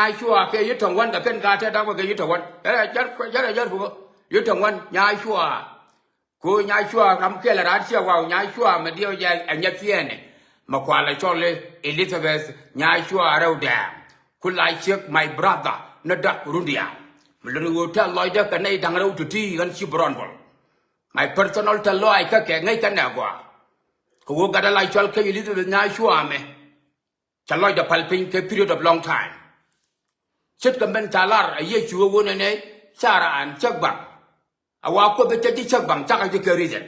Nhai chua cái yết thằng quan cả kênh gà thế đâu mà cái yết thằng quan đấy rất phụ yết thằng quan nhai chua cô nhai chua làm cái là đã chia vào nhai chua mà điều gì anh nhắc tiền này mà qua lại cho lên Elizabeth nhai chua đâu đẻ cô lại chiếc my brother nó đặt rundia mà lần đầu tiên nói đó cái này đang đâu tụi đi gần chip brown ball my personal tell lo ai cái ngay cái nào qua cô cái đó lại cho cái Elizabeth nhai chua mà cho lo được palpin cái period of long time chất cái bên talar ấy chúa vốn này cha ra ăn chắc bằng awa ko be tati chắc bằng chắc cái reason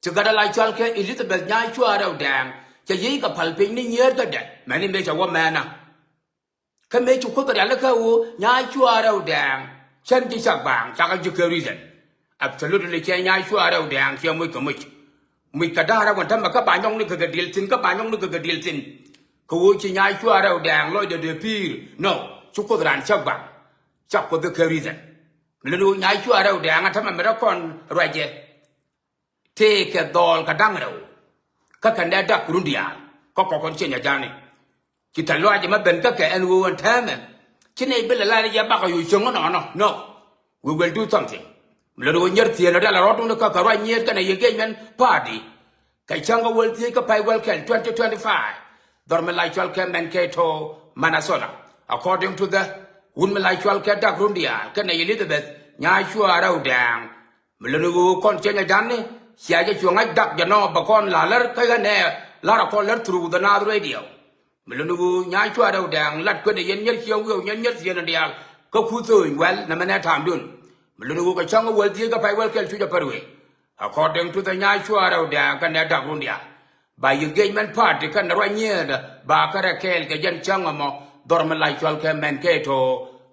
chứ cái đó lại cho cái Elizabeth nhai chúa đâu đàng cho gì cái palpin này nhớ cái đấy mà nên bây giờ qua mẹ nào cái mấy chục cái đó là cái nhai chúa đâu đàng chân chỉ chắc bằng chắc cái reason absolutely cái nhai chúa đâu đàng khi mới cái đó ra còn thằng mà các bạn nhông nó cái deal tin các bạn nhông nó cái deal tin cô chỉ nhai chúa đâu đàng lôi được pir no chúc cô rằng chắc có cái reason lần nhai chúa đâu đàng thằng mà nó còn rồi chứ thế cái đòn cái đăng đâu các cái này đặc luôn đi à có con chuyện nhà cha này chỉ thằng loài chỉ mà bên các cái anh uống thêm mà chứ này bên là lại bác ở chung nó no we will do something lần nhớ tiền là là rót nó cái rồi nhớ cái này engagement party cái chẳng có will thì cái phải welcome 2025 dorm lại cho cái men cái to Minnesota according to the lại cho cái đặc luôn đi à cái này Elizabeth nhai chúa đâu đàng lần con chuyện nhà cha này xia cho chuông ấy đặc cho nó bà con là lỡ cái này là con lỡ through the North radio mình luôn nhai chúa đâu đàng lật cái này nhất chiêu người nhất gì là đial có khu tôi well nằm bên tham đun mình luôn cái trong cái world thì cái phải welcome to the party according to the nhai chúa đâu đàng cái này đặc luôn đi à by engagement party cái nó rồi nhớ bà cái dân trong mà dorm lại cho cái men cái to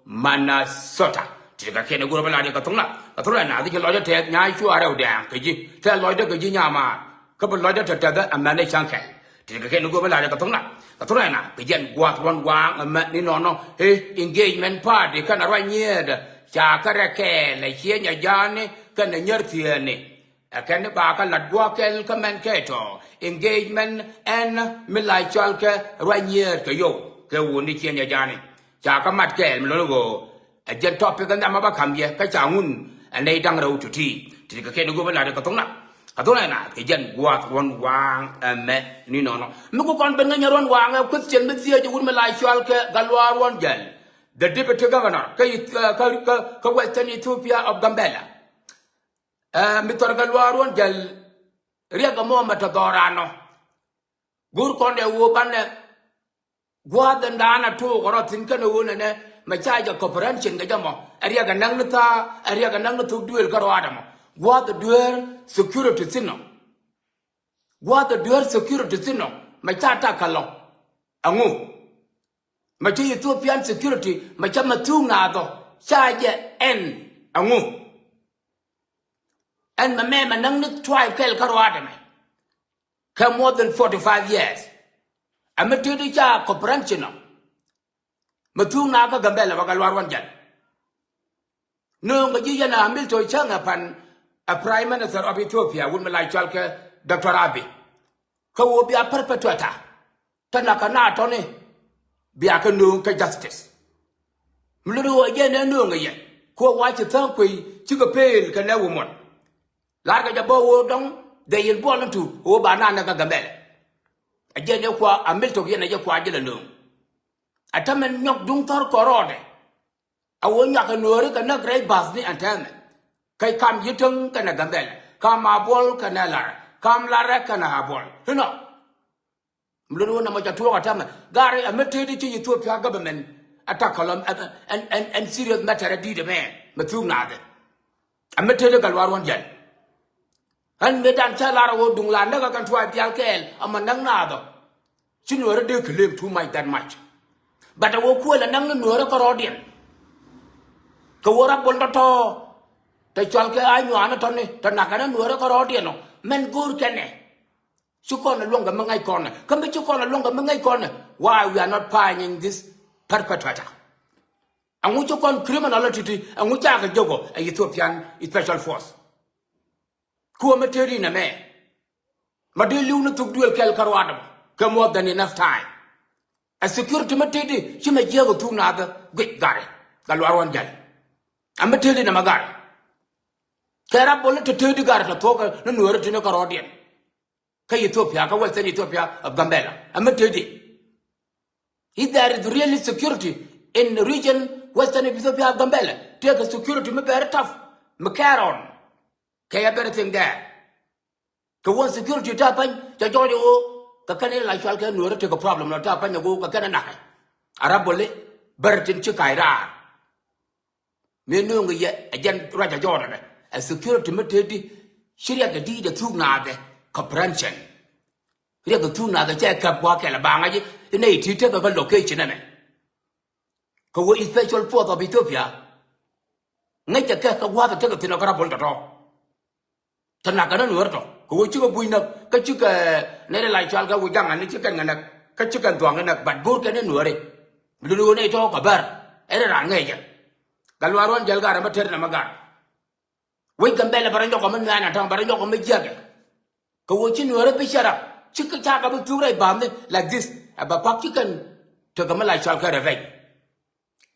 Minnesota chỉ cái kia nó cũng là cái thúng là nào thì cái lối đó nhai chúa đâu đàng cái gì thế lối đó cái gì nhà mà cái lối đó thật đó anh này sang khai thì cái kia nó cũng là cái thúng là nào cái dân quạt quang mà nó engagement party cái nó rồi nhớ chả cái kia là chia nhà gia này cái này nhớ tiền này cái này bà cái lật qua cái men cái to engagement and mình lại cho cái rồi nhớ cái yo cái vốn đi chia nhà gia này chả cái mặt cái mình nó dân topic cái mà bác cầm gì cái chảo ngun anh đây đang đầu chủ thì cái nó cũng là cái thúng này nè cái dân quạt quang mẹ ni nó mình có con bên cái nhà quang question bên kia chứ mình lại cho cái galwa one gen the deputy governor cái Western Ethiopia of Gambela Mr. galwa one gen ria cái mồm mà thọ nó gur con đều vô ban này qua den đana thu có nó tin cái nó này mà chạy cho corporation cái mà area cái năng nó thuộc dual cái đó mà qua the dual security sin qua the dual security sin mà chạy ta cái lo angu mà chỉ Ethiopian security mà chăm mà thu nào đó chạy je en angu en mà mẹ mà năng nó try cái đó mà come more than 45 years I'm a teacher cha corporation mà thu nào cái Gambela và cái loa quan dân nương cái gì na mil tôi chăng à pan Prime Minister of Ethiopia vẫn lại cho cái Dr. Abiyเขาbị perpetuateท่านนักหน้าตอนนี้bị cái nương cái justice mình nói vậy nên nương cái gì cô quay chỉ thang quỳ chứ cái pin cái nào một lá cái jabo đóng để yên buồn lắm tu ô bà na cái Gambela vậy nên qua amil tôi vậy này cho qua chỉ là nương à mình nhóc dung thar cỏ đấy awon nhạc cái Nuer cái nó cái bas này anh thấy cái cam gì tung cái này Gambela cam abol cái này là cam lara cái này abol thế nào mình nói mà cho thua cái mà gari à mấy thứ đi Ethiopia government attack column and serious matter đi đấy mà thua nào đấy à mấy thứ cái loa quan dân anh mấy đàn cha lara vô dung lan nó cái thua pial cái mà năng nào đó chứ Nuer đều claim too much that much but wo ko la nang Nuer ko rodien ko wora bol to te chal ke ay nyana to ni to nakana Nuer ko rodien no men gur kene chu kon la longa mangai kon ka me chu kon la longa mangai kon why we are not paying this perpetrator angu chu kon criminality angu cha ka jogo Ethiopian special force ko me teri na me ma de liu na tuk duel kel karwadam ka more than enough time a security matedi chima jego tu nada gwe gare galwarwan jal amatedi na magare kera bolle to tedi gare to toka no Nuer tino karodien ka Ethiopia ka Western Ethiopia of Gambela amatedi if there is really security in the region Western Ethiopia of Gambela take a security me very tough me care on kaya everything there ka one security tapan ja jojo ka kane la chwal ka Nuer take a problem no tapan go ka kana naka arabole bertin chikaira me no ngi ajan raja jona a security metedi shiria ga di da tuna ga comprehension ria ga tuna ga che ka kwa ke la banga ji ne ti te ga location ne ko wo special force of Ethiopia ngai ta ka wa ta ga tino ka bol to tana ka Nuer to ko wo chi ko buina ka chi ka ne la chwal ga wo janga ni chi ka ngana ka chi ka twanga na bat go ka ne Nuer lu ne to ka bar era ran ngai ja galwaron jalgara mater na magar wai Gambela baranjo ko man na tan baranjo ko me jaga ko wo chi Nuer be shara chi ka ta ka bu turai bamne like this aba pak chi kan to ga mala chwal ka reveng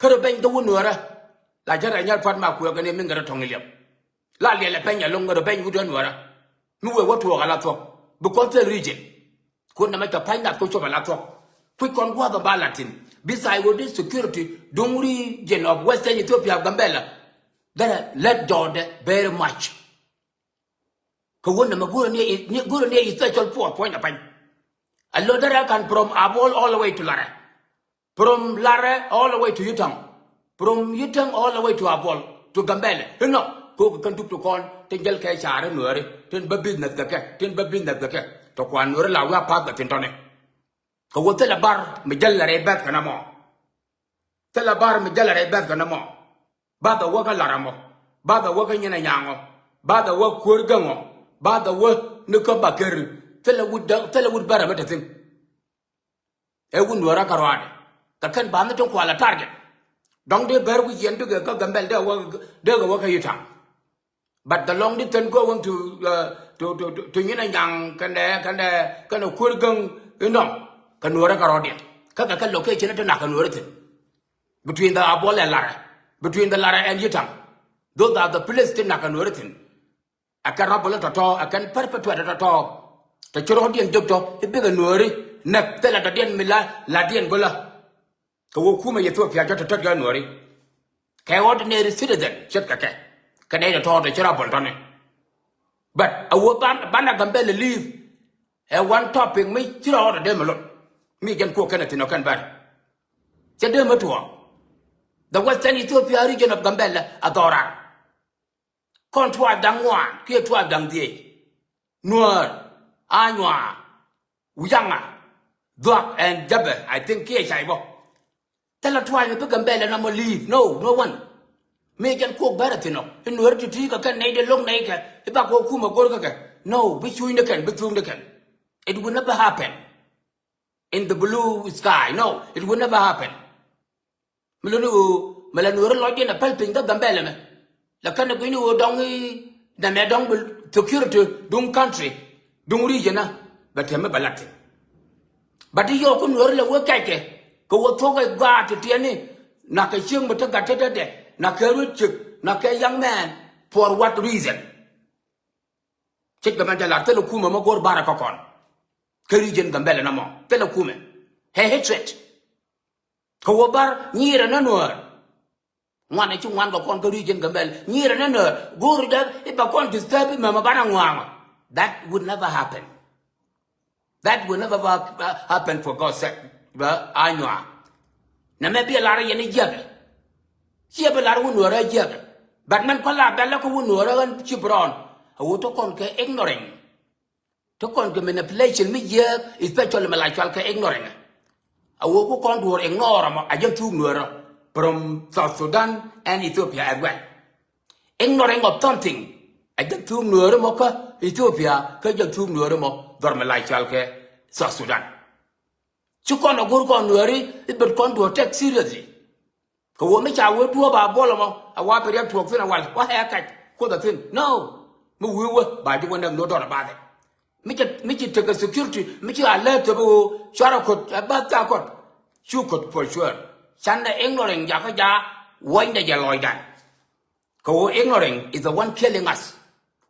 ka reveng do Nuer la jara nyal pat ma ku ga ne min ga tongiliam la le le penya longo do ben wudo Nuer mi we wotu ga la to bu control region ko na ma ta panya ko cho ba la to ku kon gwa ba latin beside with this security dongri gen of Western Ethiopia Gambela that let Jordan very much ko wona ma goro ne special point upon a lot that can from Abol all the way to Lara, from Lara all the way to Yutang, from Yutang all the way to Abol to Gambela you know ko kan tup to kon tinggal kay chare Nuer ten ba business ga ke to kwan Nuer la wa pa ga tintone ko wote la bar mi jalla re bat kana mo tela bar mi jalla re bat kana mo ba da wa ga laramo ba da wa ga nyina nyango ba da wa kurgango ba da wa nuko baker tela wud bara mata tin e wun Nuer ka rwade ka kan ba na ton kwala target dong de ber wi yen de ga Gambel de ga wa ka yitang but the long distance going to nyina nyang kan kurgang you know kan Nuer ka rwade ka location to na kan Nuer tin between the Abol and Lara, between the Lara and Yutang. Those are the places in Nakanuritin. I can rabble at all, I can perpetuate it at all. The Chorodian doctor, a bigger Nuri, Nak Teladadian Mila, Ladian Gola. Kawukuma Ethiopia got to touch January. Can ordinary citizen, Chetka, Canada taught the Cherabol Donny. But a woman, Bana Gambella leave, and one topic, me, Chiro the Demolo. Me can cook anything, no can buy. Chedematua. The Western Ethiopia region of Gambela, Adora. Contour Dangwan, Kietua Dangdi, Nuer, Anua, Uyanga, Dwak, and Jabba, I think Kieshaibo. Tell a twine to Gambela no more leave. No one. Make and cook Baratino. In order to take a Canadian long naked, if I go Kuma Gorga. No, between the can. It will never happen. In the blue sky. No, it will never happen. Melanu lodging a pelting the Gambela. La kind of Guinu dongi, the Medong security, dung country, dung region, but him a balati. But the Yokun Urla work at it. Go talk a guard to Tiani, Naka Chung, but a gatted, Naka Richard, Naka young man, for what reason? Check the Mandela, Telokuma, Mogor Barakokon. Kerijan Gambela no more, Telokume. Hey, hatred. Kowabar, near an Nuer. One at one go on region Gambel, near an Nuer. Go that if I can't disturb him, Mamma. That would never happen. That will never happen for God's sake. I know. Now maybe a lot of any jugger. See a lot of Nuer jugger. But man call Bella Nuer and Chibron. I would talk on ignoring. Talk on manipulation, me year, especially Malachalka ignoring. I will go on to ignore a young two Nuer from South Sudan and Ethiopia as well. Ignoring of something. I get two Nuer moka, Ethiopia, Kaja two Nuer mo, Dormalachalke, South Sudan. Chukon a good con Nueri, it but come to attack seriously. Kawamicha will do about Bolamo, a water to a fin a while. What haircut? Quote the thing. No, we were by the one of no doubt about it. Mitchell take a security, Mitchell alert to Charakot, about Takot. you could for sure. Chanda ignoring Yakaja, when they aloy that. Ko ignoring is the one killing us.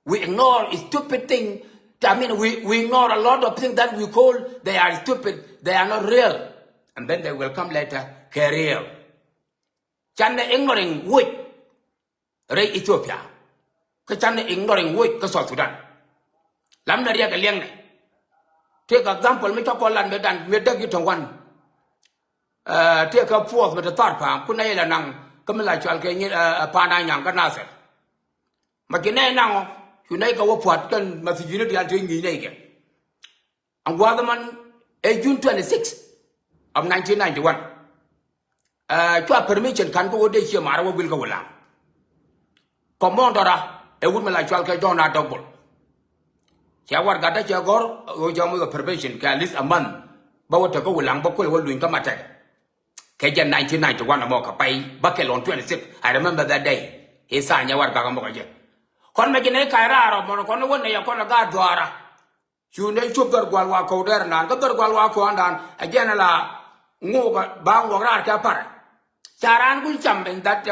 We ignore a stupid thing. I mean, we ignore a lot of things that we call they are stupid, they are not real. And then they will come later, real. Chanda ignoring which Ray Ethiopia. Chanda ignoring which South Sudan. Lamna Ria Liang. Take example, me talk land medan me dag it one. Take a fourth with the third palm, Kunaila Nang, Kamila Chalkany, Panayang, Ganasa. Makine now. You make a what can unity and doing the naked. And Waterman, June 26 of 1991. To permission can go this year, Mara will go along. Commodora, a woman like Chalka John are double. Shawar got a jagor, or John with a permission, can at least a month. But what to go along, but will doing come attack. Kajan 1991 Amoka Pay, Buckle on 26. I remember that day. He signed Yawar Gagamoka. Kon me jine kaira mo kon won ne yakon ga dwara chu ne chup dar gwalwa ko der nan ga dar gwalwa ko andan again la ngo ba ngo ra ka par charan gul cham in that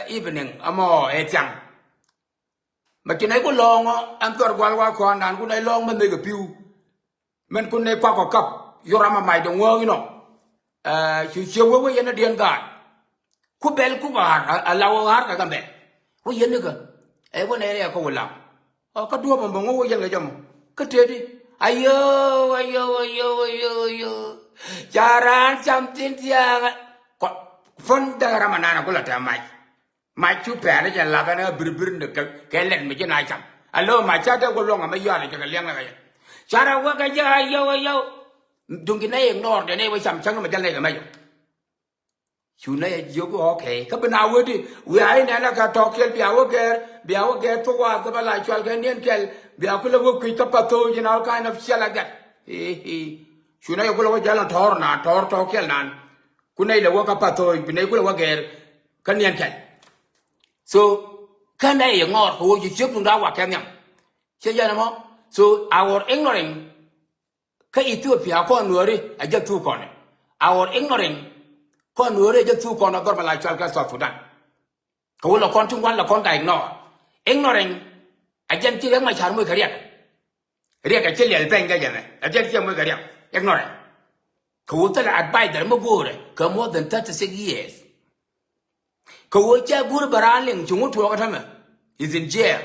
evening amo e chang ma jine ko long am dar gwalwa ko andan ku ne long man ne ga piu men ku ne kwa ko kap yorama mai de ngo no chu chewo wo yena dien ga ku bel ku ga alawo har ka gambe wo yena ga one area ko wala ka duwa mo ngo yen ga jam ka tedi ayo jaran something dia ko fon da ramana ko la ta mai chu pa ja la ga na bir ne ke let me jina cham allo ma cha da ko longa ma ya le ga liang la ga chara wa ga ja ayo dungi na ignore de ne wa cham chang ma ja le ga ma you know, you go okay. Kabana would we are in Anaka Tokel, Biawager, to walk the Balachal Candian Kel, Biakula would quick up a toe in all kind of shell like that. Should I go over Jalan Torna, Tor Tokel Nan? Couldn't I walk up a toe, Pinagula Wager, Candian Kel? So, can I ignore who you should know what can you? So, our ignoring Ethiopia, Nuer, I just took on it. Our ignoring con Nuer just two con of like South Sudan. Who la con to one la con ignore. Ignoring, I just tell my child with career. Rick, I tell you, a bank again. I just tell my career. Ignoring. Who tell I buy them a good, come more than 36 years. Kowacha Guru Baraling, to what time? He's in jail.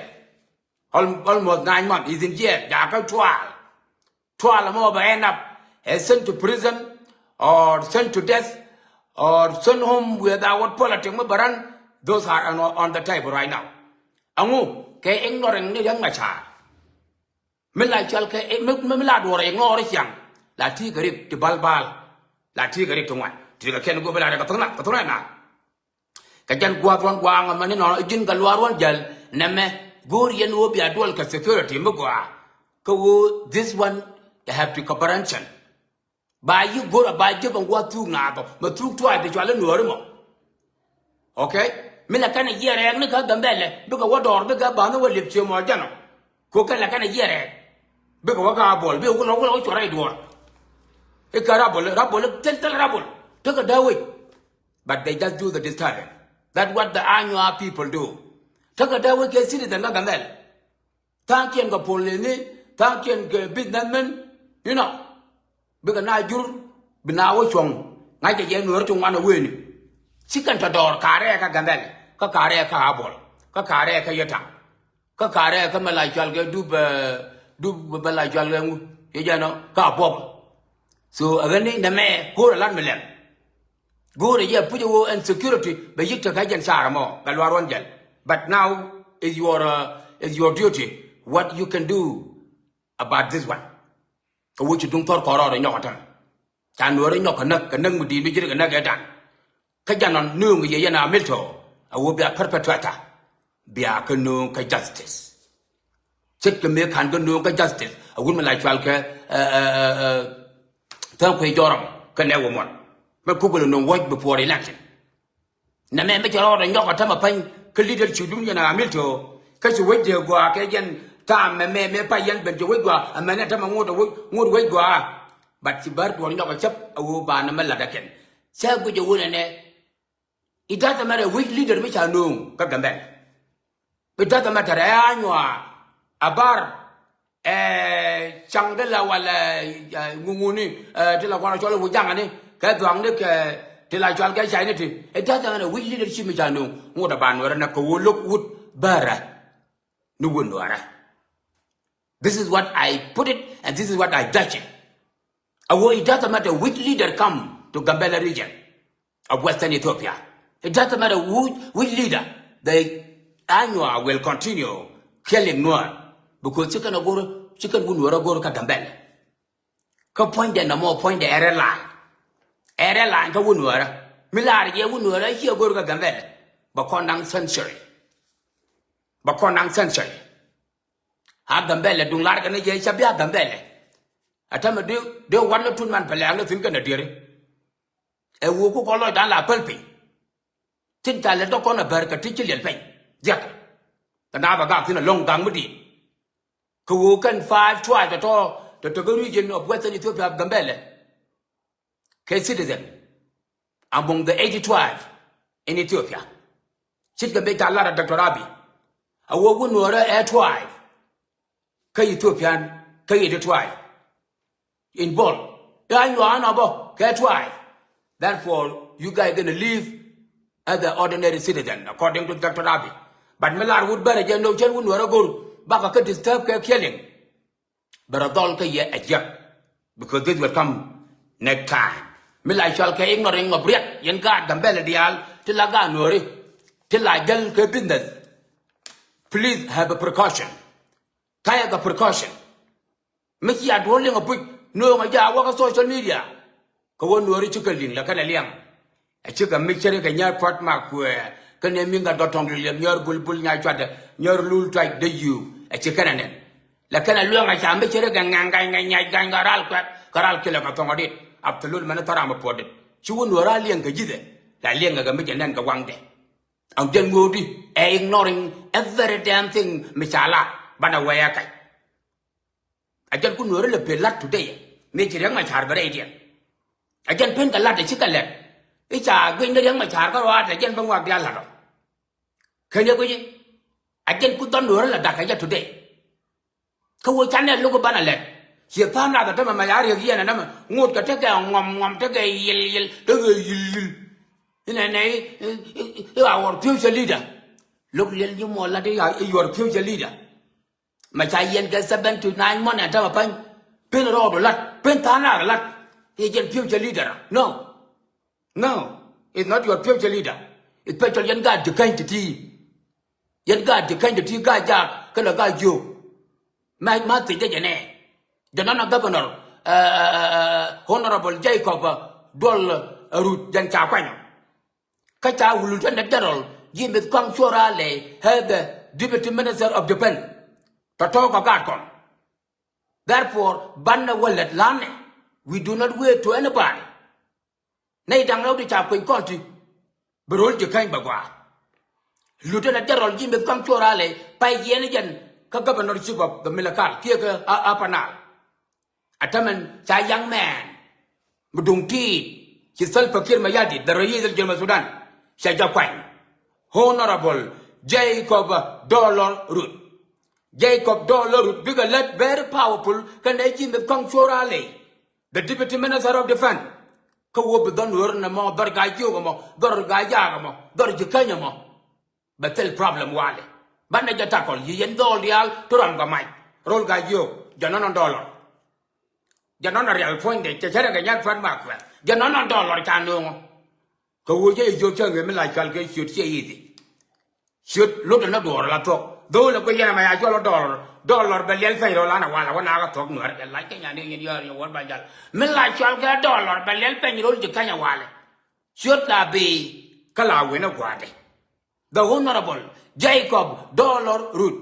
Almost 9 months. He's in jail. Yaka 12 more by end up sent to prison or sent to death. Or send home without politics, but those are on the table right now. Amu, ke ignoring the young macha. Mila chalke, Milad or ignore young. La tigre to balbal, la tigre to one. Tigre can go back to Katana. Kajan Guaguan Guang, a man or Jingaluan gel, Neme, Gurian will be a dual security, Mugua. Ko, this one, they have to cooperation. By you go to buy job and what through now, but through twice the Jalan Nuermo. Okay? Milakana year egg, Nika Gambele, because what door bigger Bano will live to more general. Coca Lakana year egg. Big Waka ball, Bill will always ride war. A carabble, tell rabble, took a day. But they just do the disturbing. That's what the annual people do. Took a day can see the Nagamel. Thank you, Polini, thank you, businessmen, you know. Because now you're Binawa Chong, like a young to one win. Chicken to door, Kareka Gandel, Kakareka Abol, Kakareka Yata, Kakareka Malajal, do Balajal, Yano, Kabob. So again, the mayor, go a land million. Go a year, put you in security, but you took Kajan Saramo, Galwaranjal. But now is your duty, what you can do about this one. For which you don't talk or in your turn. Can you in your connect and then with the immediate nugget done? Kajan knew me Yana Milto, I will be a perpetrator. Be a canoe justice. Check the milk and canoe justice. A woman like Falke, Tanque Joram, can never one. But people know what before election. Name make your order in your time of pain, Kalidal Chudunian Milto, because you wait there go again. Time me payan ben jowigwa a manata mood wigwa but si bird will not accept a woban a meladaken. Say good you wouldn't. It doesn't matter which leader which I know, Kagambel. It doesn't matter, Anua, Abar, Changela, Mumuni, till I want to show with Yangani, Kadwang, till I shall get sanity. It doesn't matter which leadership which I know, what about Norana, look wood, Bara, Nuwara. This is what I put it, and this is what I touch it. It doesn't matter which leader come to Gambela region of Western Ethiopia. It doesn't matter which leader. The Anua will continue killing Nuer because chicken Nuer go to Gambela. Ka point the more point the airline. Airline ka Nuer. Milari ye Nuer here go to Gambela. Bakondang century. Bakondang century. Ha Gambela dung lar kana je chabia Gambela. Atama de one or two man pelang think kana diri. E wo ko ko lo dan la pelpi. Tin ta le do ko na ber ka tichil pen. Jak. Kana ba ga tin long gang mudi. Ko kan 5 tribes at all the region of Western Ethiopia Gambela. K citizen among the 80 tribes in Ethiopia. Sit ga be ta la Dr. Abiy. A wo gun wora air tribe. Ka Ethiopian ka the tribe. In Bol. Ya you are no tribe. Therefore, you guys gonna live as the ordinary citizen, according to Dr. Abiy. But Melar would better get no chen wouldn't go back a disturb killing. But a doll ka ye a jack. Because this will come next time. Mila shall ka ignoring of Brit, Yen God, Gambela dial, till I got nori, till I get business. Please have a precaution. Tie the precaution. Make you rolling a quick, no, my job, work on social media. Go on, nori chicken, like a liam. A chicken mixture can yard pot mark where can you mean that got on your bull, your lul tried the you, a chicken and then. Like a long I can make it gang Karal killer got it, up to Lul Manatarama ported. She wouldn't rally and gajide, like Lianga Gamijan and Gawang day. And then Moody, ignoring every damn thing, Mishala, Banawayaka. I just couldn't really pay lot today, make it young my charber. I can paint a lot of chicken leg. It's a going the young my charber, I can bang walk the alaro. Can you go? I can put on Nurla Dakaya today. Kawo channel look about a leg. She found out the time of my area here and I'm going to take a take a yill. In an our future leader. Look, you more like your future leader. My child gets 7 to 9 months at a point. Pin it all the lot, pin Tana a lot. He's your future leader. No, it's not your future leader. It's better than God to kind to tea. Yet God to kind to tea guy job, can a guide you. My mother did your name. The non-governor, Honorable Jacob Dol Root Janchaquano. Kacha Lieutenant General Jim Kong Shorale had the Deputy Minister of Japan. Tatoka Garcon. Therefore, Banda Wallet Lane, we do not wait to anybody. Nay, don't know the Chaplain country, but all the kind bagua. Lieutenant General Jim Kong Shorale, Pai Yenigan, governorship of the Milakal, Kika Apanal. Ataman, Chai young man, Budung Tea, his self Fakir Mayadi, the Rayis of German Sudan, Shajaquine, Honorable Jacob Dollar Root. Jacob Dollar Root, bigger led, very powerful, can they in the Kongshorale, the Deputy Minister of Defense. Go up don't learn more, Dorgayogamo, Dorgayagamo, Dorjikanyamo. But tell problem wale. Banda tackle, ye and Dolial, Turanga Mike, Roll Gayo, Janon dollar. Janon real point, the Cheragayan Fan Markwell, Janon dollar can know. Go away, your children like Calgary should say easy. Should look at the door, la talk. Though the way I my dollar, Belial Fairolana, while one hour talk, like your one by that. Millite shall get dollar, Belial Penrol, the Kanya Wale. Should that be Kalawin of Guade? The Honorable Jacob Dollar Root.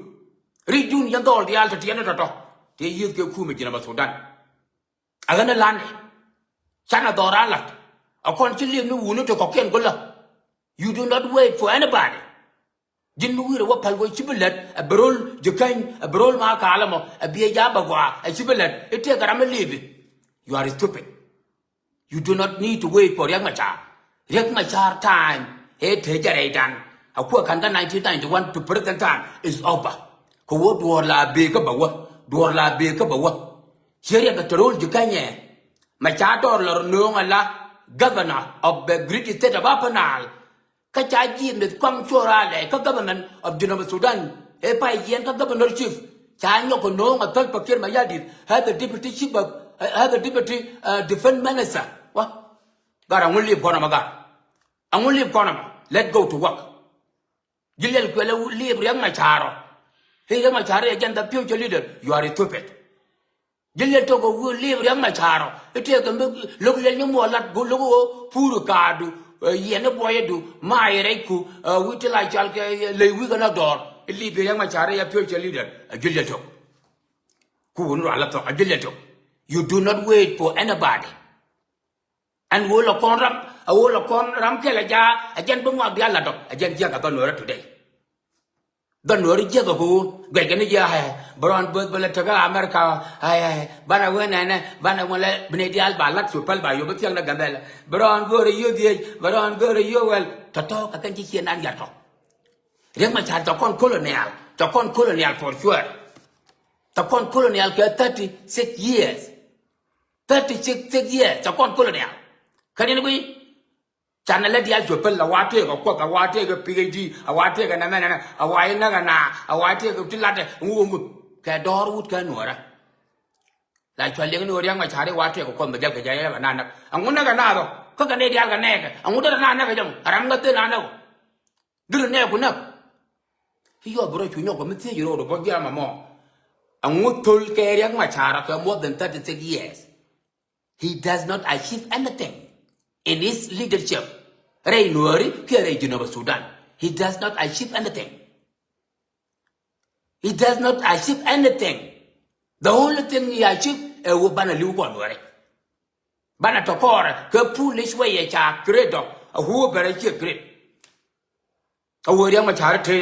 Redoon young doll the altar Tianato. They use the Kumik in Sudan. I'm gonna land. Sana Doralat. A concilium no to cocaine gula. You do not wait for anybody. Didn't we what Palway Chibulet, a brol, Jacan, a brol Mark Alamo, a Bia Yabagua, a Chibulet, a take a leave. You are stupid. You do not need to wait for Yamacha. Riek Machar time, Tejaredan, a poor Kanda 1991 to present time is over. Ko Dwarla Bekabawa, Dwarla Bekabawa. Here the Torol Jukanye, Machador Lornong governor of the great state of Apanal, Kachaji in the Kongchorale, government of Genova Sudan, Epai Yen governor chief, Chino Kono, a third Pakir Mayadi, had the deputy chief of, had the deputy defense minister. What? God, I'm only Bonamaga. I'm only Bonama. Let go to work. Gillian Quello leave Young Macharo. Hey, Young Macharo again, the future leader. You are a stupid. Gillian Togo will leave Young Macharo. It take a look at you more like Gulugo, Purucadu, Yenaboyadu, My Reku, Whittle I shall lay wiggle a door. It leave Young Macharo, a future leader, a Gillian Togo. A Gillian Togo. You do not wait for anybody. And will upon Ram, a will upon Ramkelaja, a gen Bumwa Bialado, a gen Jagatonora today. The Nori Jagago, Gagania, Brown Bird Balataga, America, Banawen and Banawale, Benedial Balak, Supel by Yobatiana Gabella, Brown Gori, you did, Brown Gori, you well, to talk, I can teach you and Yato. Remachar, the con colonial for sure. The con colonial 36 years. 36 years, the con colonial. Can you be? Channel the Alpha, a water, a quack, a water, a PhD, a water, and a man, a wine, a water, a latte, Cador would canora. Like a little young Machari water, or come the Jacka, and Nana. And one another, cook an Edia Ganeg, and what another, Arangatanano. Do never know. He brought you know, but you know, the Bogia more. And what told young Machara for more than 36 years. He does not achieve anything. In his leadership, Ray Nuer, Kere Genova Sudan, he does not achieve anything. He does not achieve anything. The only thing he achieved is Bana Lugon. Bana Tokora, the foolish way a char credo, a who very great. A word young charity.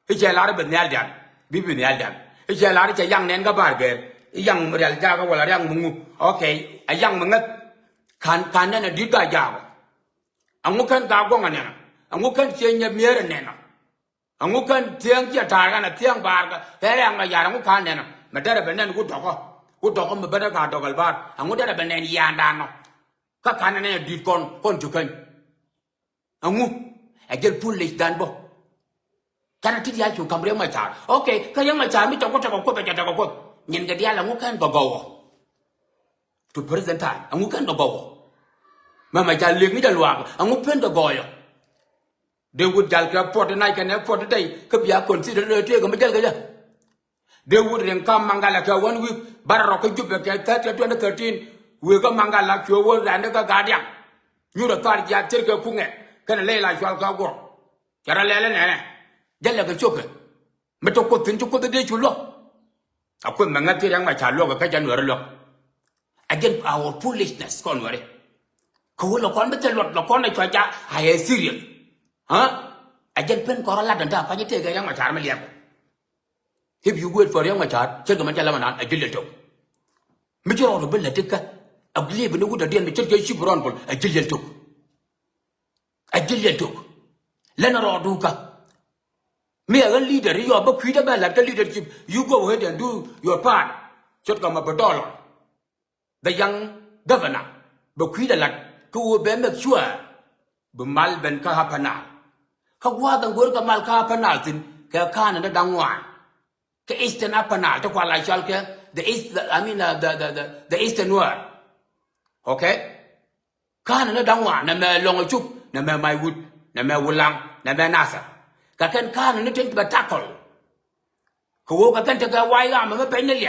It's a lot of Benaldan, Bibi Naldan. It's a lot of a young Nanga Barger, a young Mariel Jaga, a young Mungu, okay, a young Munga. Can a diga jaw. And who can gagong an and who can change a mere nana. And who can think your target a tiang barga, telling a yaram can, Madara Benan would talk on the better card of Albar, and would have been any yandano. Kakan and did con to can. And who? I get foolish danbo. Can I tell you to come bring my child? Okay, can you my child meet a water of Copa Jatago? Yin the Diala who can go to present time, and who can go. Mamma shall leave me the log, and who pen the boy. They would jalk for the night and for the day, could be a considered a take of Majalga. They would come Mangalaka 1 week, Barrock Jupiter 2013, we'll go Mangalak your word and the guardian. You the thought ya take a punget, can lay like your go. Caralena, Jelaka choker. Metoko think to put the day you look. I couldn't mangati young my child look a kajan or look. Again, our foolishness, Conway. Cool upon the tell what Locona Chaja, I am serious. Huh? Again, pen Corala and Tap, and you take a young Charmelian. If you wait for young Machar, check the Majalamana, a gillian. Major of the Billatica, I believe in the wood again, the church ship rumble, a gillian took. A gillian took. Leonard or Duca. Me a leader, you are but Bell at the leadership. You go ahead and do your part. Should come up a dollar. The young governor, Bequidalat, who will be make sure, Bumal Ben Kahapanal. Kawad and work of Malkapanaltin, Kakan and the Dangwan. The Eastern Apanal, the Kuala Shalka, the East, the Eastern Nuer. Okay? Kan and the Dangwan, Nama Longachup, Nama My Wood, Nama Wulang, Nama Nasa. Kakan Kan and the Tent Batackle. Kawoka can take a white arm of a penny.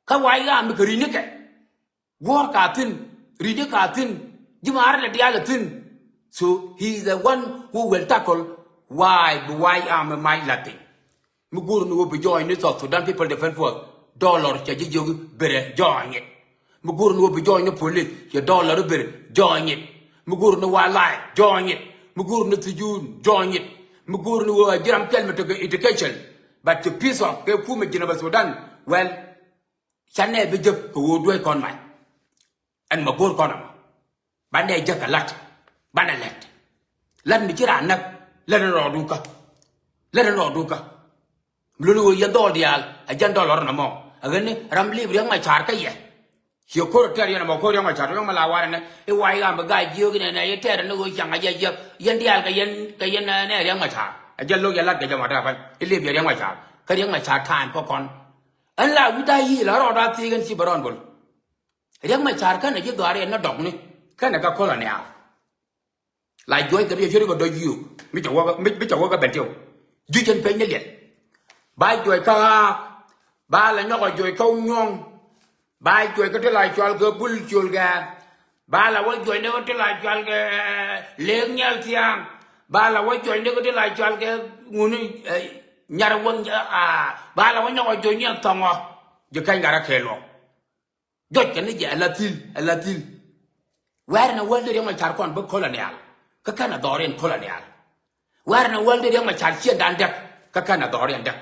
Kawaiga Mikarinike. War Katin, Ridikatin, Jimar Dialatin. So he is the one who will tackle why am my Latin. Mugur will be joining it of Sudan People Defense Force. Dollar Chajijo better join it. Mugur will be joining the police, your dollar better join it. Mugur no wildlife, join it. Mugur no to June, join it. Mugur no Jam Kelmet education. But the piece of Puma Sudan, well. Chane bijab ko do kon mai and mabur konam ban day jaka lat bana let mi chira nak let ro duka lulu ya dol dial a jan dollar na mo agani ramli briang ma char ka ye yo ko ter yana mo ko yang ma char yang ma la wa ne e wai ga ba ga jiyo ne ne ye ter no go chang a ye yan dial ka yan ne yang ma char a jan lo ya lat ga ja ma da ba ile bi yang ma char ka yang ma char tan ko kon an la wi dai yi la ro da ti gan si baron bol yang ma char ka ne ji dware na dog ni ka ne ka ko la ne a lại joy cái điều có đôi nhiều mới cho qua cái bệnh tiêu duy chân phải nhớ liền bài joy ca ba là nó gọi joy câu nhong bài joy cái lại cho cái bul chul ga ba là quay joy nó cái lại cho cái lên nhau thiang ba là quay joy nó cái lại cho cái nguồn nhà quân ba là quay nó gọi joy nhau thằng à giờ cái gara khéo joy cái này giờ là tin where nó quên đi mà chả còn bất colonial kakana dorian colonial warna walde yang ma charchi dandak kakana dorian dak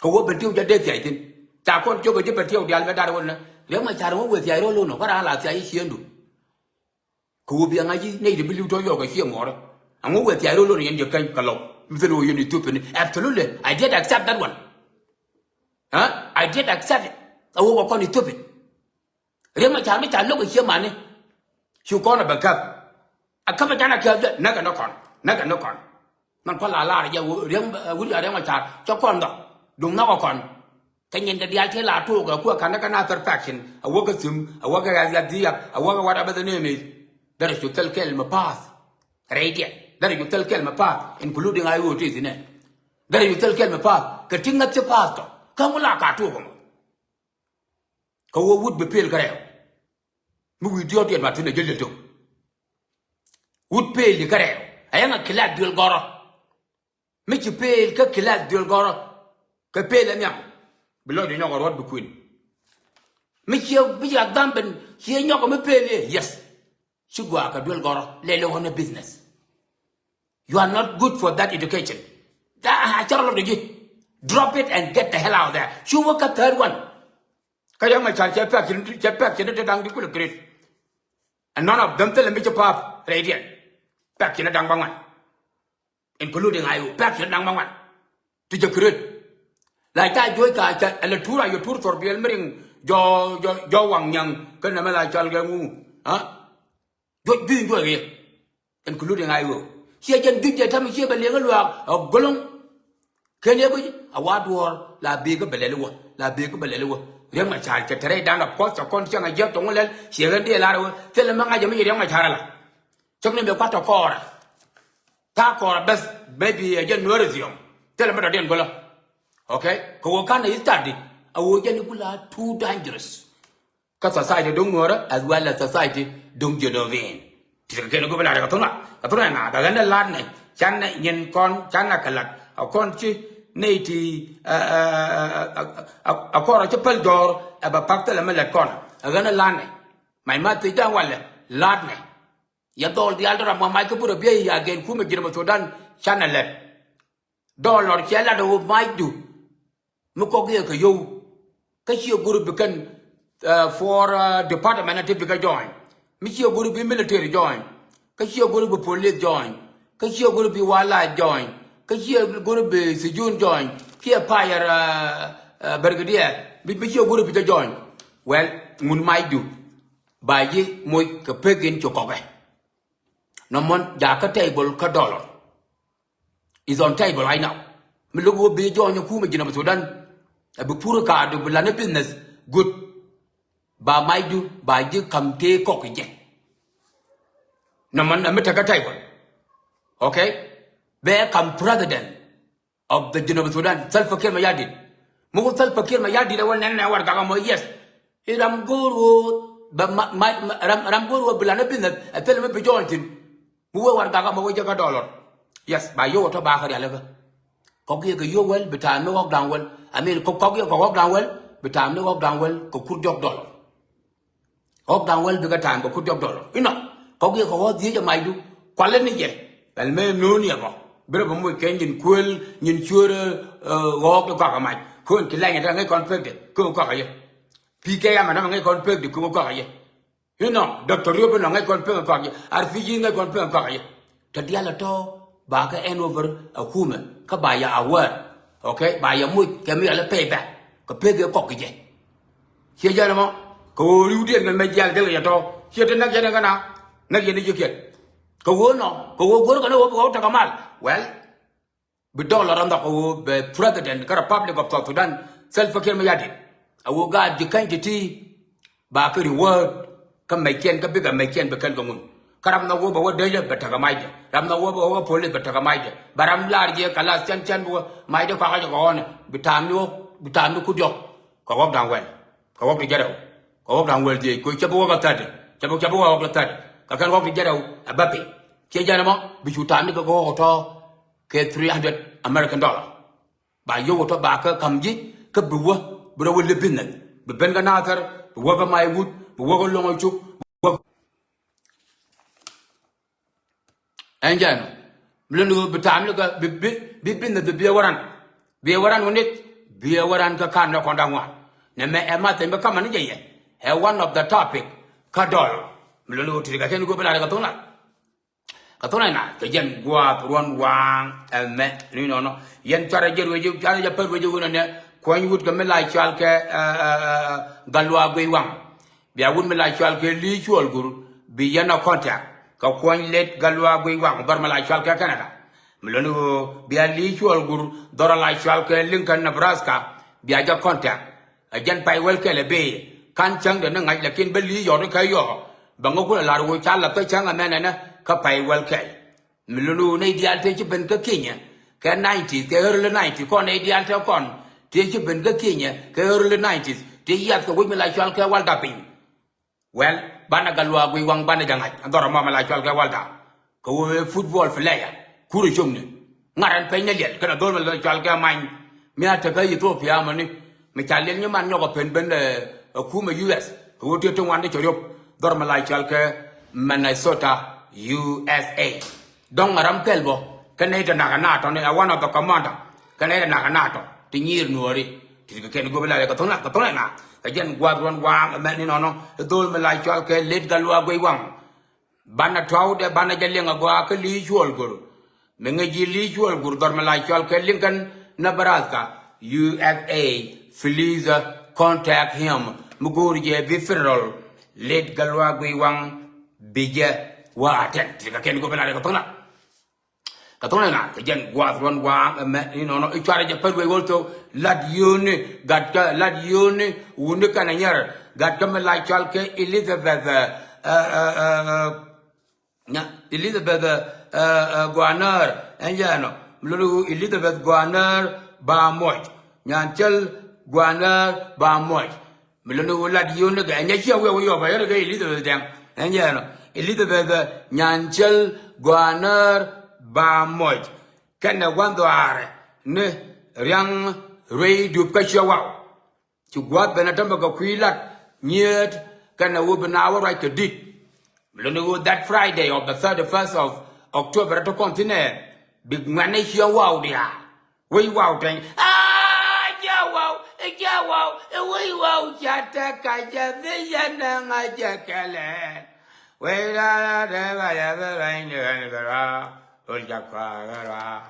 ko wo betiu jade tiaitin ta kon jogo je betiu dial me dar wonna yang ma char wo we tiai ro no para la tiai hiendu ko bi anga ji nei de bilu to yo ga hie ngore anga we tiai ro no yen je kan kalo mfelo yen YouTube absolutely I did accept that one I did accept it awo ko kon YouTube yang ma char me char lo ko hie mane chu kon ba kap akaba jana kya naga no kon man ko la ya rem wuri ya rem cha cho kon do dum na ko kon kanyen da dial te la to ga ko kana kana perfection awoga sum awoga ya dia awoga whatever the name is there is tel kelma path radiant there is tel kelma path including IoT is in it there is tel kelma path ka tinga che path to kamula ka to ko wo would be pel kare mu video dia ma tune jelle to would pay the careo. I am a kilad dul goro. Make you pay the kilad dul goro. Capel and yam. Below the young or what between. Make you be a dampen. Here, you're going to pay. Yes. Shugwaka dul goro. Lelo on a business. You are not good for that education. Drop it and get the hell out of there. She work a third one. Kayama Chapak, you great. And none of them tell me to pop radiant. Back in a dang bangan, including I back in a dang bangan to the crude. Like that, you got a tour, your tour for Bielmering, Joe Wang Yang, Kanamala Chalgamu, What do you do here? Including I will. She can do the time here, but little of Golong. Can you be a wad war, la big bellewa, Young my child, to trade down a cost of conscience, a jet on well, she had a lot, tell them I am young child. Something about a core. Talk or best baby a generation. Tell them about a dingola. Okay? Kawakana is study. A wojanukula too dangerous. Because society don't work as well as society don't genovine. Tika go back to Katuna, the Landa Ladne, Chana Yen Con, Chana Kalak, a conchi, Nati, a corner chapel door, a bapactal melacon, a gonna lane. My mother, Ladne. Ya dol di aldra ma mai ko pura biya again kuma girma to dan channel dollar kela do mai du mu ko ge ko yo ka shi group kan for department to join mi shi group military join ka shi group police join ka shi group wala join ka shi group sijun join ki fire brigadier mi shi group to join well mun mai du ba yi moy ka pegin to ko no mon jaka table ka dollar is on table right now. Me logo be join ku me gina Sudan. A be pura ka do bulana business good. Ba maidu ba ji kamte ko ke. No man na meta ka table. Okay? Be come president of the Genova Sudan. Self-Fakir Mayadi. Mo self-Fakir Mayadi the one na war ka mo yes. Iram guru ba ram guru bulana business. I tell me be join Who war gaga mo jaga dollar. Yes, by you to back a level. Cocky you well, but time no walk down well. I mean, cocky walk down well, but time no walk down well, could job dollar. Walk down well, bigger time, but could job dollar. You know, cocky what the might do, quality yet. Well, may no near. Bravo, we can in quill, in sure walk the cocker might. Couldn't kill it and I conflicted. Go cocker. PK, I'm an conflict, the cocker. you know doctor yo ben ngai kon pe ko ya RPG ngai kon pe ko ya ta dia la to ba ka end over a kuma ka ba ya aware okay ba ya mu ke mi la pe ba ka pe ge ko ke je che ja mo ko ru dia ngai me ja de ya to che te na ja na kana na ye ni je ke ko wo no ko wo ko no ko ta kamal well بدولة رندا هو president كربابليك of South Sudan self كير ميادي هو قاعد جكان جتي باكري word كم ميكين كبيجا ميكين بكن كمون كرام نوو بوا دجا بتكمايد رام نوو بوا بوليس بتكمايد برام لارجي كلاس چن بوا مايد كاجا كون بتامنو كوديو كواب دانوال كواب دجاو كواب دانوال دي كوي چبوا كتاد چبوا كتاد كان كواب دجاو أبابي كي جانا ما بيشو تامنو كوكو هتو ke $300 American. Ba yo to ba ka kamji ka buwa bro le binnen be ben ga natar wo ga may wut wo ga longo chu enjan mlenu betam ga bi binne be waran wonit be waran ka kan ko ndangwa ne me e mate be kamani je ye one of the topic ka dol mlenu tiga ken go bela ga tona katona na ke jen gwa turon wang emme ni no yen chara jeru je chara ja per je wona ne ko wut ga mela chal ke galwa gwe wang bia wut mela chal ke li chol gur bi yana contact ka ko let galwa gwe wang bar mela chal ke Canada mlonu bia li chol gur dora la chal ke Lincoln Nebraska bia ja contact a jen pai wel ke le be kan chang de na ngai la kin be li yo de kai yo bango ko la ro chal la pe chang a mena na ka pai wel kai milulu nei dial te ben ka Kenya ka 90 ke early 90 kon nei dial te kon te ben ka Kenya ka early 90s te yat ko wi mala chal ka walda pin well bana galwa gwi wang bana jangat andora ma mala chal ka walda ko football flyer kuru jomne ngaran pe ne let kana dol mala chal ka man mi ata ka Ethiopia mani mi chalen ni man nyoko pen ben ku ma US ko te to wande chorop dor mala chal ka Minnesota USA. Dong maram kelbo kaneda nakanato ne one of the commander kaneda nakanato tinyir nuori tiga ken go bela ka tona na kajen gwadron wang men no no dol me lai chal ke let galwa gwe wang bana tawde bana jalenga go ka li chol gor me ngaji li chol gor dor me lai chal ke Lincoln Nebraska USA please contact him mugori je viferal let galwa gwe wang bije wa aten tiga ken go bela ka tona na ka jen gwadron wa me no no ichara je perwe golto lad yone gatka lad yone wunde kana nyar gatka me la chalke Elizabeth Guanar enjano mlulu Elizabeth Guanar ba moy nyanchel Guanar ba moy mlulu lad yone ga nyachi we yo ba yere ga Elizabeth dang enjano Elizabeth nyanchel Guanar ba moj kana wando are ne riang rei du kasha wow ci gwat bena tamba ga kwilat nyet kana wo bena wa right dit mlono that Friday of the 31st of October to continent big manation wow dia we wow thing ja wow we wow chata ka ja de yana ngaja kale we la de ba ya ba ni ga oh Jakara,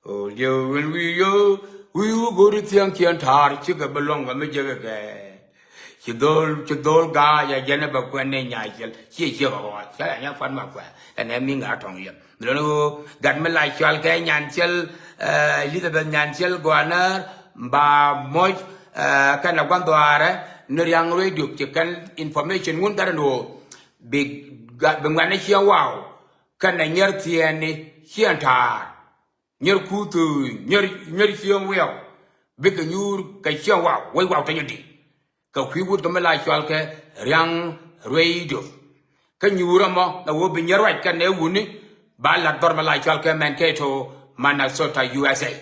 oh you will we go to Tiankian Tar, Chica belong a major guy. Chidol guy, a Jennifer Quene Nigel, she I found my way, and I mean out on you. No, got me like Chalka Yanchel, Elizabeth Yanchel, Guanar, Ba Moch, Canaguandoare, no young radio, chicken information, won't that know. Big got the Manisha wow. Kana nyer tieni hiantar nyer kutu nyer hiong weo bika nyur ka hiong wow we wow tanyadi ka kwiwut ka mala chwal ke riang radio ka nyura mo na wo binyer right ka ne wuni ba la dor mala chwal ke Mankato Minnesota USA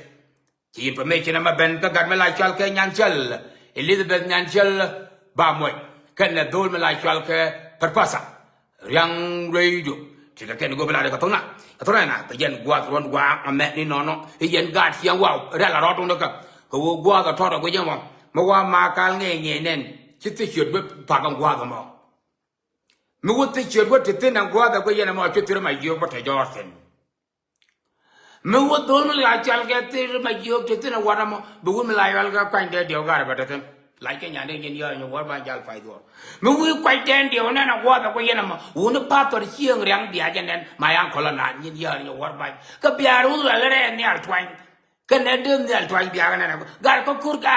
ki information ma ben ka gad mala chwal ke nyanchel Elizabeth nyanchel ba moy kana dol mala chwal ke perpasa riang radio Chica can go below the Katona, the yen guat one wang, a met in no, a yen guard here wow, rella rot on the cup, who go the tot of William, Mawa Markal Nen, Chitty should whip Pagam Guadamo. me would think you what to thin and go the way and more to my joke, but a Jordan. Me would only like I'll get there my joke to thin and what I'm, but women like I'll go find that you're got about them. Like an Indian year in your war by Jalfai door. Me will quite dandy on a water way and one part of the young young the agent and my uncle and I in your war by. Could be a rule and near twine. Can I do the twine be a Garco Kurka?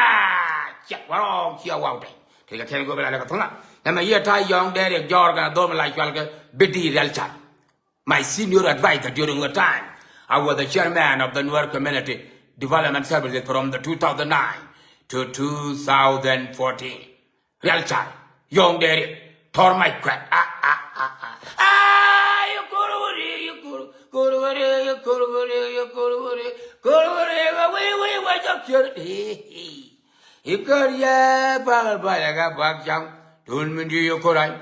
Check what all here out. Take a can go like a tongue. And my year tie young Derek George and a dome like Walker, Biddy Relcha. My senior advisor during the time. I was the chairman of the Nuer Community Development Services from the 2009 to 2014. Real child, young Derek, tore my crack. You could, yeah, but I got back young. Don't mean you could I.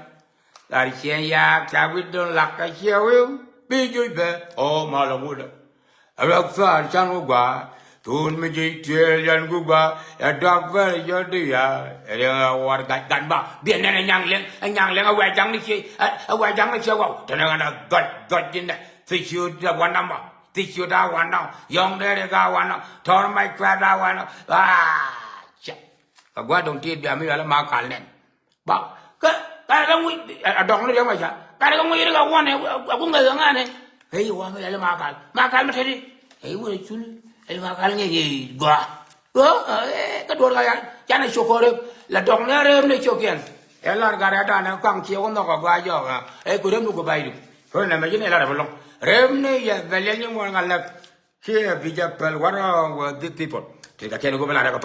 That is, yeah, I don't like a here will be good there. Oh, Malamuda. A rock far, Chanugua. Don't me tell Guba, a dog very your dear, a young water got back. Be a young ling, a white young a white young show. Then I'm gonna got in that. Teach you the one number. Teach you that one now. Young there, got one now. Torn my crab that one. Ah, check. A guy don't teach me a mark on them. But, I don't wait. I don't know my child. I don't wait to go one. I won't go on it. Hey, you want me to mark? Mark, I'm telling you. Hey, what is it? Cái gì gà cái đồ này cha này chụp rồi là đồng nhà em này chụp kiện em là gà ra nó căng chiếu nó có gà giò ấy cứ đem nó có bay được thôi này mà cái này là phải long em này về lên những món ăn là khi bây giờ phải what are the people thì cái này có phải là cái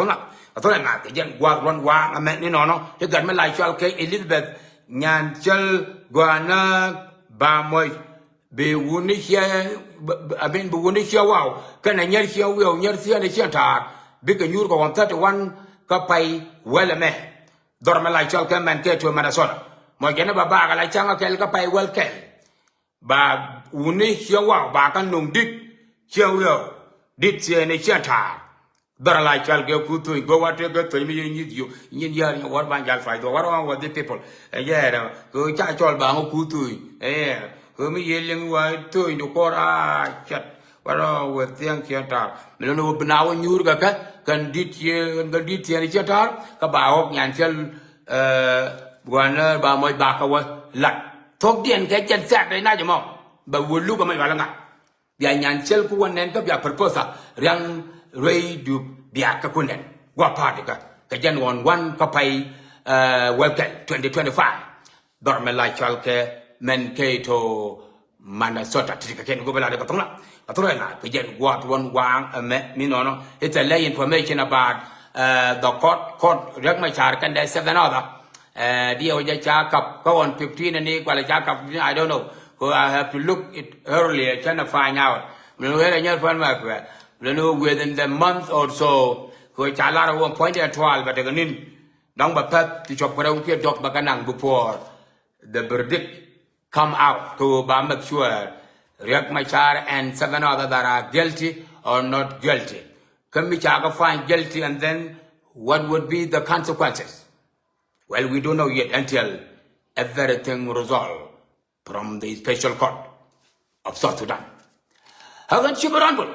thôi là cái dân qua mà mẹ nó cái gần mới lại cho cái Elizabeth nhàn chân guana ba mươi bị uống nước bên buồn đi xeo vào cái này nhớ xeo vào nhớ xeo này xeo thà biết cái nhur của ông ta one cái pai well mẹ dorme lại cho cái mình kia cho Minnesota mọi cái nó bà cái lại chăng cái pai well cái bà uống đi xeo vào bà cái nung đít xeo vào đít xeo này xeo thà dorme lại cho cái cụ tôi go vào cái tôi mới nhìn giờ như what ban giải phải đó what wrong with the people yeah cứ chạy cho bà cụ tôi cứ mấy giờ liên quan tôi nó có ra chặt và rồi về tiếng kia ta mình nó bên nào nhur cái cần đi chơi chơi ta các bà học nhàn chơi quan bà mới bà cái lật thuốc điện cái chân sẹt đấy na chứ mà bà vừa lúc mà gọi là ngã bây nhàn chơi của anh nên các bà purpose rằng ray du bia cái quân nên qua party cái dân one cái phải welcome 2025 đó mình lại cho cái men to Minnesota thì cái này có phải là cái tông là cái dân what one wang mi nó it's a lay information about the court rất mấy char can there seven other điều giờ cha cặp có on 15 này qua là cha cặp I don't know so I have to look it earlier trying to find out mình nói là nhớ phân mà mình nói within the month or so rồi cha là one point at trial but cái nín đóng bắp thì chụp cái ông kia chụp bạc cái năng before the verdict come out to make sure Riek Machar and seven others that are guilty or not guilty. Can we find guilty and then what would be the consequences? Well, we don't know yet until everything resolved from the special court of South Sudan. Hagan Shibaranbul.